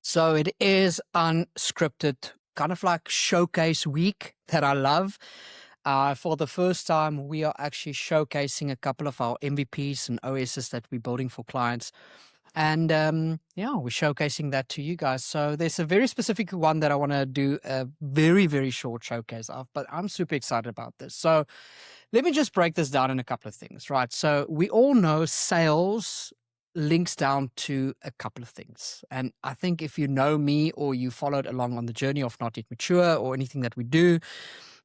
So it is unscripted, kind of like showcase week that I love. For the first time, we are actually showcasing a couple of our MVPs and OSs that we're building for clients. And yeah, we're showcasing that to you guys. So there's a very specific one that I want to do a very, very short showcase of, but I'm super excited about this. So let me just break this down in a couple of things, right? So we all know sales links down to a couple of things. And I think if you know me or you followed along on the journey of Not Yet Mature or anything that we do,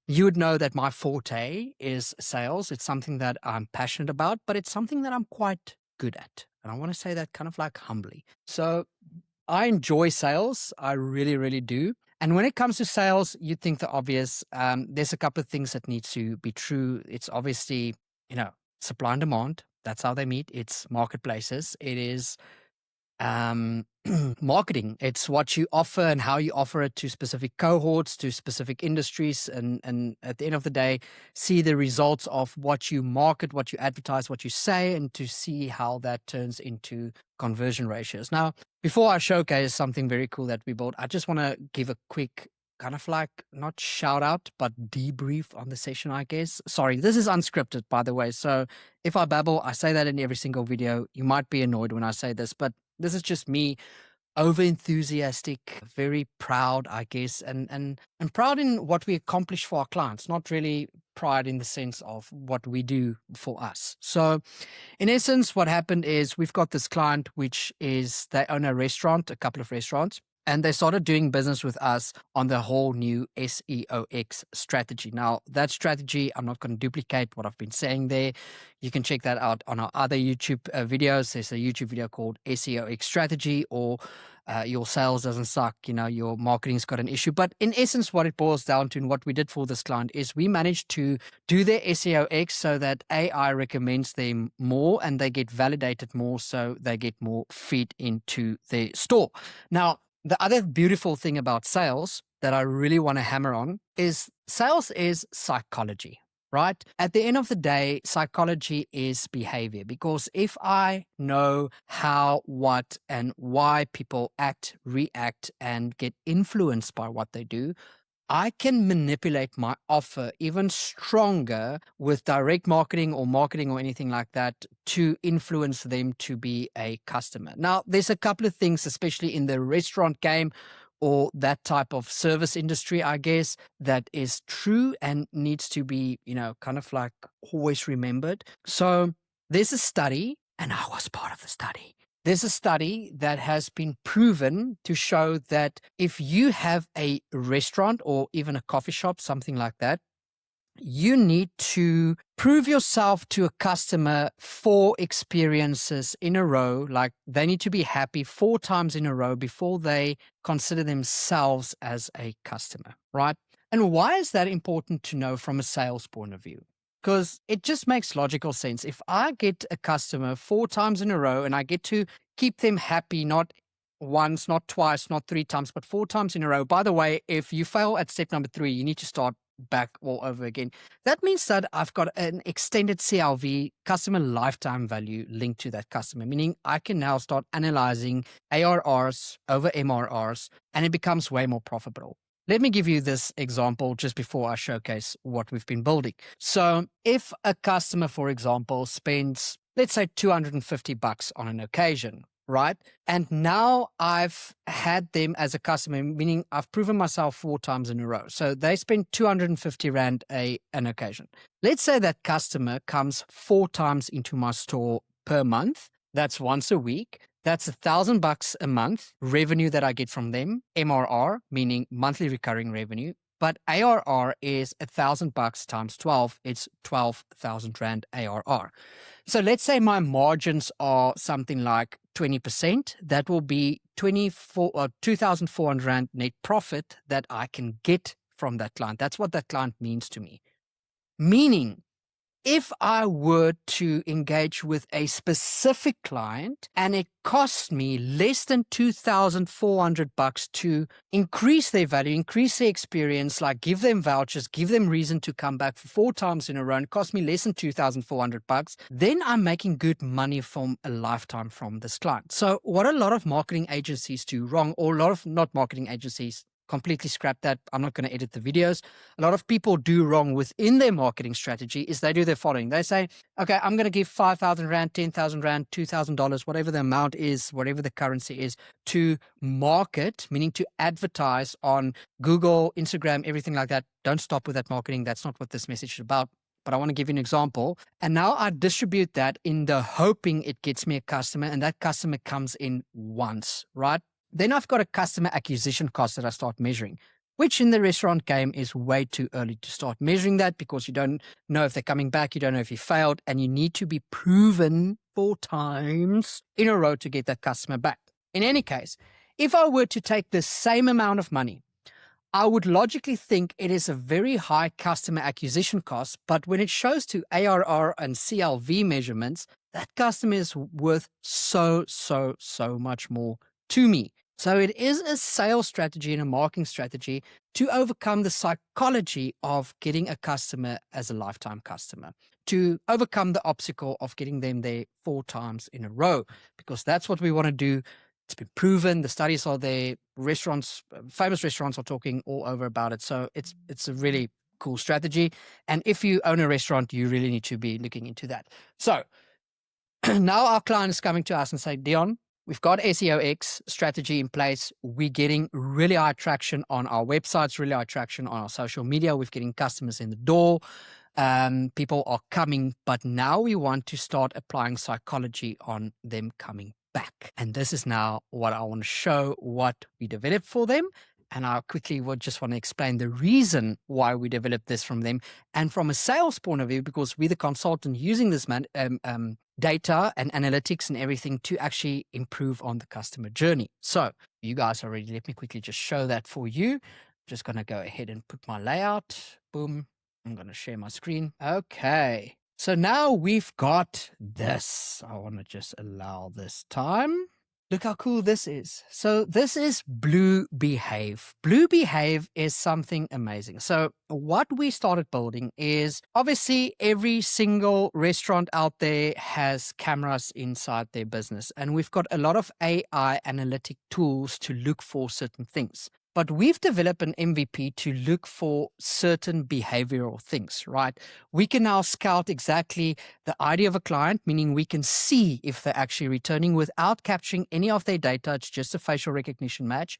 you would know that my forte is sales. It's something that I'm passionate about, but it's something that I'm quite good at. And I want to say that kind of like humbly. So I enjoy sales. I really, really do. And when it comes to sales, you think the obvious. There's a couple of things that need to be true. It's obviously, supply and demand. That's how they meet. It's marketplaces. It is marketing. It's what you offer and how you offer it to specific cohorts, to specific industries. And at the end of the day, see the results of what you market, what you advertise, what you say, and to see how that turns into conversion ratios. Now, before I showcase something very cool that we built, I just want to give a quick kind of like not shout out, but debrief on the session, I guess. Sorry, this is unscripted, by the way. So if I babble, I say that in every single video. You might be annoyed when I say this, but this is just me over enthusiastic, very proud, I guess, and proud in what we accomplish for our clients, not really pride in the sense of what we do for us. So in essence, what happened is we've got this client, which is they own a restaurant, a couple of restaurants. And they started doing business with us on the whole new SEOX strategy. Now, that strategy, I'm not going to duplicate what I've been saying there. You can check that out on our other YouTube videos. There's a YouTube video called SEOX strategy, or your sales doesn't suck, your marketing's got an issue. But in essence, what it boils down to and what we did for this client is we managed to do their SEOX so that AI recommends them more and they get validated more, so they get more feed into their store. Now, the other beautiful thing about sales that I really want to hammer on is sales is psychology, right? At the end of the day, psychology is behavior, because if I know how, what, and why people act, react, and get influenced by what they do, I can manipulate my offer even stronger with direct marketing or anything like that to influence them to be a customer. Now, there's a couple of things, especially in the restaurant game or that type of service industry, I guess, that is true and needs to be, kind of like always remembered. So there's a study, and I was part of the study. There's a study that has been proven to show that if you have a restaurant or even a coffee shop, something like that, you need to prove yourself to a customer 4 experiences in a row. Like they need to be happy 4 times in a row before they consider themselves as a customer, right? And why is that important to know from a sales point of view? Because it just makes logical sense. If I get a customer 4 times in a row and I get to keep them happy, not once, not twice, not 3 times, but 4 times in a row. By the way, if you fail at step number 3, you need to start back all over again. That means that I've got an extended CLV, customer lifetime value, linked to that customer, meaning I can now start analyzing ARRs over MRRs, and it becomes way more profitable. Let me give you this example just before I showcase what we've been building. So if a customer, for example, spends, let's say $250 on an occasion, right? And now I've had them as a customer, meaning I've proven myself 4 times in a row. So they spend 250 Rand an occasion. Let's say that customer comes 4 times into my store per month. That's once a week. That's $1,000 a month revenue that I get from them. MRR, meaning monthly recurring revenue. But ARR is $1,000 times 12. It's 12,000 Rand ARR. So let's say my margins are something like 20%. That will be 2,400 Rand net profit that I can get from that client. That's what that client means to me. Meaning, if I were to engage with a specific client and it cost me less than $2,400 to increase their value, increase their experience, like give them vouchers, give them reason to come back for 4 times in a row, and cost me less than $2,400, then I'm making good money from a lifetime from this client. So what a lot of marketing agencies do wrong, or a lot of not marketing agencies, completely scrap that. I'm not going to edit the videos. A lot of people do wrong within their marketing strategy is they do the following. They say, okay, I'm going to give 5,000 Rand, 10,000 Rand, $2,000, whatever the amount is, whatever the currency is, to market, meaning to advertise on Google, Instagram, everything like that. Don't stop with that marketing. That's not what this message is about. But I want to give you an example. And now I distribute that in the hoping it gets me a customer, and that customer comes in once, right? Then I've got a customer acquisition cost that I start measuring, which in the restaurant game is way too early to start measuring that, because you don't know if they're coming back, you don't know if you failed, and you need to be proven 4 times in a row to get that customer back. In any case, if I were to take the same amount of money, I would logically think it is a very high customer acquisition cost, but when it shows to ARR and CLV measurements, that customer is worth so much more to me. So it is a sales strategy and a marketing strategy to overcome the psychology of getting a customer as a lifetime customer, to overcome the obstacle of getting them there 4 times in a row, because that's what we want to do. It's been proven. The studies are there. Restaurants, famous restaurants are talking all over about it. So it's a really cool strategy. And if you own a restaurant, you really need to be looking into that. So now our client is coming to us and say, Dion, we've got SEOX strategy in place. We're getting really high traction on our websites, really high traction on our social media. We're getting customers in the door. People are coming, but now we want to start applying psychology on them coming back. And this is now what I want to show, what we developed for them. And I quickly would just want to explain the reason why we developed this from them. And from a sales point of view, because we're the consultant using this data and analytics and everything to actually improve on the customer journey. So you guys are ready. Let me quickly just show that for you. Just going to go ahead and put my layout. Boom. I'm going to share my screen. Okay. So now we've got this. I want to just allow this time. Look how cool this is. So this is Blue Behave. Blue Behave is something amazing. So what we started building is, obviously every single restaurant out there has cameras inside their business. And we've got a lot of AI analytic tools to look for certain things. But we've developed an MVP to look for certain behavioral things, right? We can now scout exactly the ID of a client, meaning we can see if they're actually returning without capturing any of their data. It's just a facial recognition match.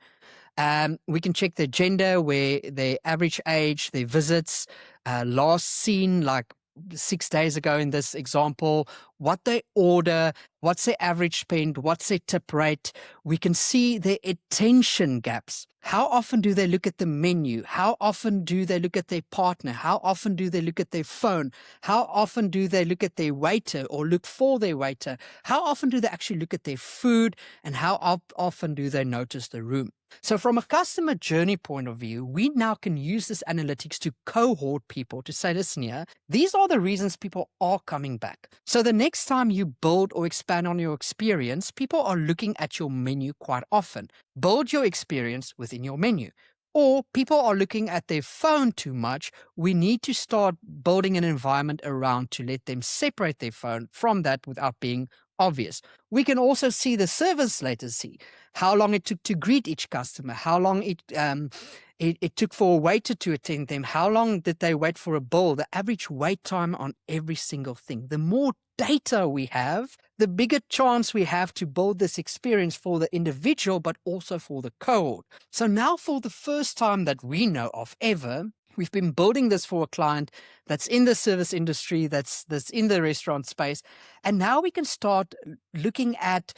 We can check their gender, where their average age, their visits, last seen like 6 days ago in this example, what they order, what's their average spend, what's their tip rate. We can see their attention gaps. How often do they look at the menu? How often do they look at their partner? How often do they look at their phone? How often do they look at their waiter or look for their waiter? How often do they actually look at their food? And how often do they notice the room? So from a customer journey point of view, we now can use this analytics to cohort people to say, listen here, these are the reasons people are coming back. So the next time you build or expand on your experience, people are looking at your menu quite often. Build your experience within your menu. Or people are looking at their phone too much. We need to start building an environment around to let them separate their phone from that without being obvious. We can also see the service latency, how long it took to greet each customer, how long it took for a waiter to attend them, how long did they wait for a bill, the average wait time on every single thing. The more data we have, the bigger chance we have to build this experience for the individual, but also for the cohort. So now, for the first time that we know of ever, we've been building this for a client that's in the service industry, that's in the restaurant space. And now we can start looking at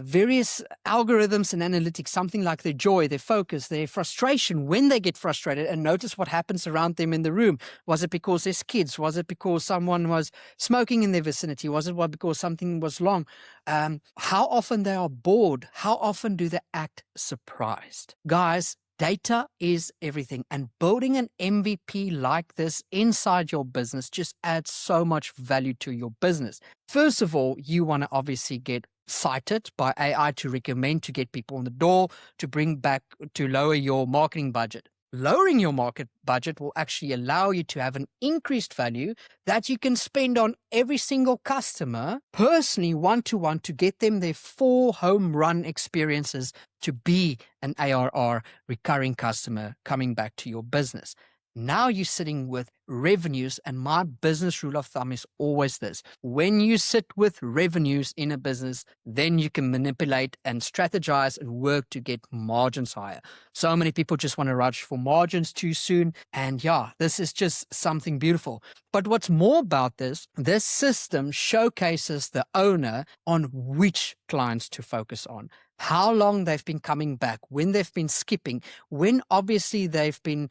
various algorithms and analytics, something like their joy, their focus, their frustration when they get frustrated, and notice what happens around them in the room. Was it because there's kids? Was it because someone was smoking in their vicinity? Was it because something was long? How often they are bored? How often do they act surprised? Guys, Data is everything, and building an MVP like this inside your business just adds so much value to your business. First of all, you want to obviously get cited by AI to recommend, to get people in the door, to bring back, to lower your marketing budget. Lowering your market budget will actually allow you to have an increased value that you can spend on every single customer personally, one-to-one, to get them their 4 home run experiences to be an ARR recurring customer coming back to your business. Now you're sitting with revenues, and my business rule of thumb is always this: when you sit with revenues in a business, then you can manipulate and strategize and work to get margins higher. So many people just want to rush for margins too soon. And yeah, this is just something beautiful. But what's more about this system showcases the owner on which clients to focus on, how long they've been coming back, when they've been skipping, when obviously they've been,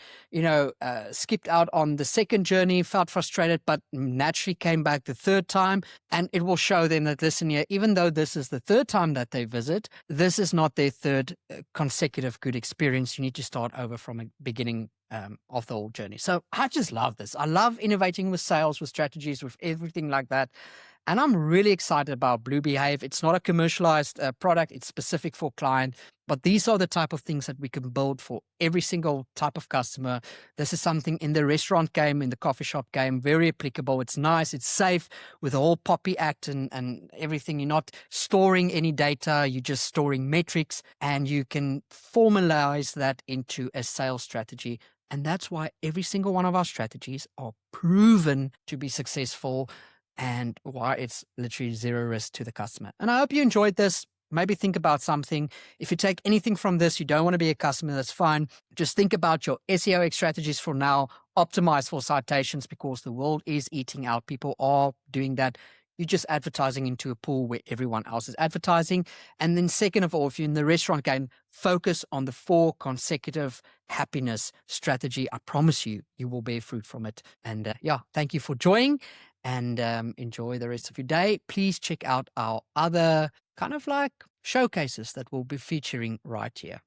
skipped out on the second journey, felt frustrated, but naturally came back the third time. And it will show them that, listen here, even though this is the third time that they visit, this is not their third consecutive good experience. You need to start over from a beginning of the whole journey. So I just love this. I love innovating with sales, with strategies, with everything like that. And I'm really excited about Blue Behave. It's not a commercialized product. It's specific for client. But these are the type of things that we can build for every single type of customer. This is something in the restaurant game, in the coffee shop game, very applicable. It's nice. It's safe with the whole Poppy Act and everything. You're not storing any data. You're just storing metrics, and you can formalize that into a sales strategy. And that's why every single one of our strategies are proven to be successful, and why it's literally zero risk to the customer. And I hope you enjoyed this. Maybe think about something. If you take anything from this, you don't want to be a customer, that's fine. Just think about your SEOX strategies for now. Optimize for citations, because the world is eating out. People are doing that. You're just advertising into a pool where everyone else is advertising. And then second of all, if you're in the restaurant game, focus on the 4 consecutive happiness strategy. I promise you, you will bear fruit from it. And thank you for joining, and enjoy the rest of your day. Please check out our other kind of like showcases that we'll be featuring right here.